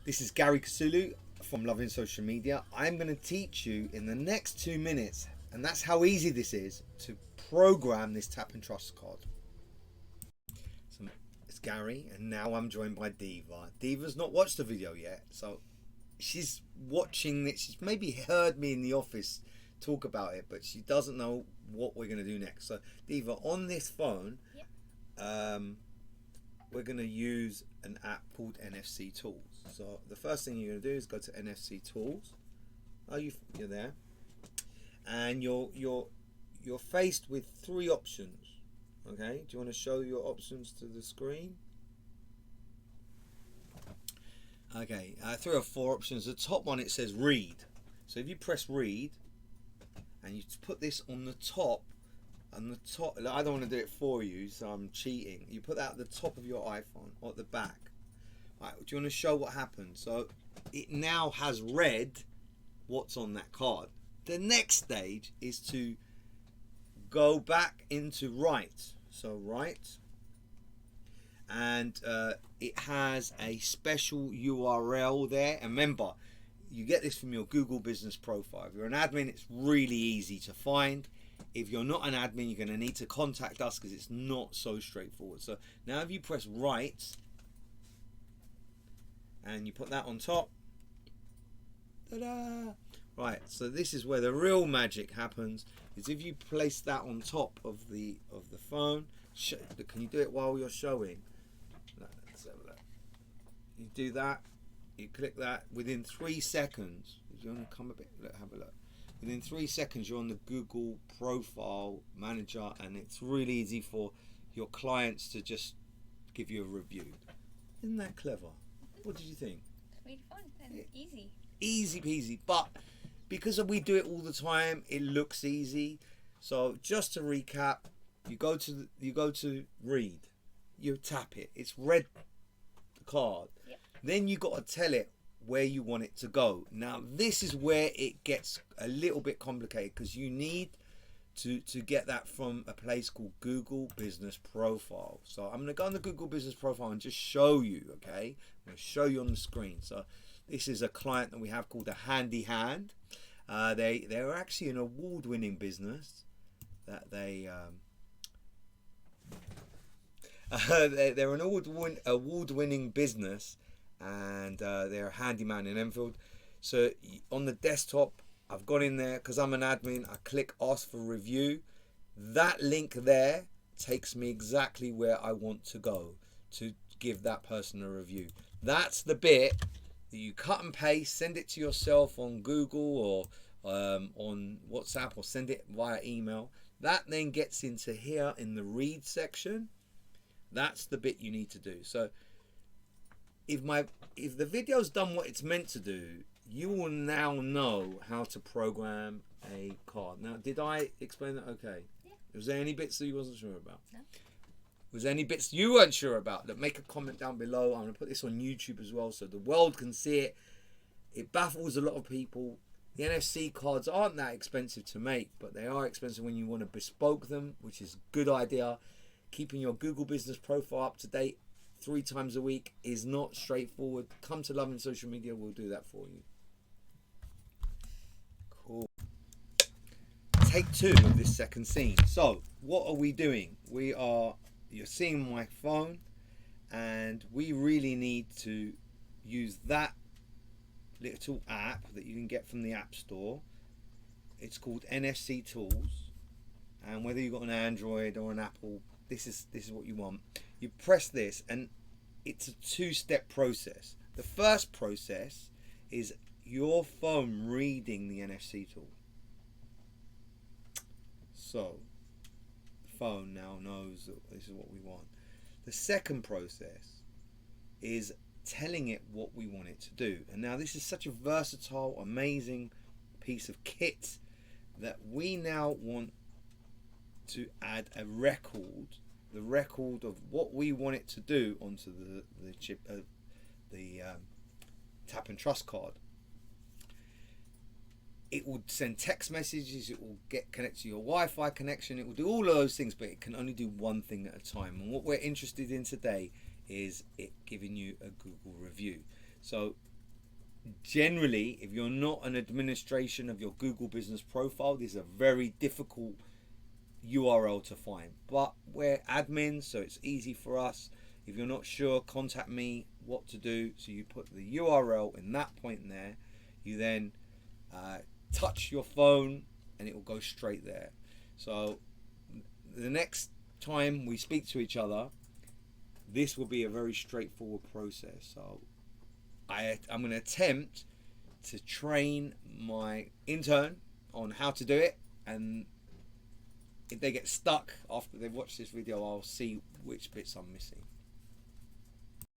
This is Gary Kasulu from Loving Social Media. I'm going to teach you in the next 2 minutes, and that's how easy this is, to program this tap and trust card. So it's Gary, and now I'm joined by Diva. Diva's not watched the video yet, so she's watching it. She's maybe heard me in the office talk about it, but she doesn't know what we're going to do next. So Diva, on this phone, we're going to use an app called NFC Tools. So the first thing you're going to do is go to NFC Tools. Oh, you're there, and you're faced with 3 options. Okay, do you want to show your options to the screen? Okay, 3 or 4 options. The top one, it says read. So if you press read and you put this on the top, I don't want to do it for you, so I'm cheating. You put that at the top of your iPhone or at the back. Right, do you want to show what happened? So it now has read what's on that card. The next stage is to go back into write. So write, and it has a special URL there. And remember, you get this from your Google Business Profile. If you're an admin, it's really easy to find. If you're not an admin, you're going to need to contact us because it's not so straightforward. So now if you press write and you put that on top, ta-da! Right, so this is where the real magic happens, is if you place that on top of the phone. Can you do it while you're showing? Let's have a look. You do that, you click that, within 3 seconds, if you want to come a bit, have a look. Within 3 seconds, you're on the Google Profile Manager, and it's really easy for your clients to just give you a review. Isn't that clever? What did you think? Really fun and easy. Easy peasy, but because we do it all the time, it looks easy. So just to recap, you go to read, you tap it, it's read the card. Yep. Then you got to tell it where you want it to go. Now this is where it gets a little bit complicated, because you need to get that from a place called Google Business Profile. So I'm going to go on the Google Business Profile and just show you. Okay, I'm going to show you on the screen. So this is a client that we have called a Handy Hand. They're actually an award-winning business. That they're an award-winning business, and they're a handyman in Enfield. So on the desktop, I've gone in there because I'm an admin. I click ask for review. That link there takes me exactly where I want to go to give that person a review. That's the bit that you cut and paste, send it to yourself on Google or on WhatsApp, or send it via email. That then gets into here in the read section. That's the bit you need to do. So if the video's done what it's meant to do, you will now know how to program a card. Now, did I explain that okay? Yeah. Was there any bits that you wasn't sure about? No. Was there any bits you weren't sure about? Look, make a comment down below. I'm going to put this on YouTube as well so the world can see it. It baffles a lot of people. The NFC cards aren't that expensive to make, but they are expensive when you want to bespoke them, which is a good idea. Keeping your Google Business Profile up to date 3 times a week is not straightforward. Come to Loving Social Media, we'll do that for you. Cool. Take 2 of this second scene. So what are we doing? You're seeing my phone, and we really need to use that little app that you can get from the App Store. It's called NFC Tools, and whether you've got an Android or an Apple, this is what you want. You press this, and it's a 2-step process. The first process is your phone reading the NFC tool. So the phone now knows that this is what we want. The second process is telling it what we want it to do. And now this is such a versatile, amazing piece of kit that we now want to add a record, the record of what we want it to do onto the chip, the tap and trust card. It will send text messages, it will get connected to your Wi-Fi connection, it will do all of those things, but it can only do one thing at a time. And what we're interested in today is it giving you a Google review. So generally, if you're not an administration of your Google business profile, this is a very difficult URL to find. But we're admins, so it's easy for us. If you're not sure, contact me what to do. So you put the URL in that point there. You then touch your phone and it will go straight there. So the next time we speak to each other, this will be a very straightforward process. So I'm going to attempt to train my intern on how to do it, and if they get stuck after they've watched this video, I'll see which bits I'm missing.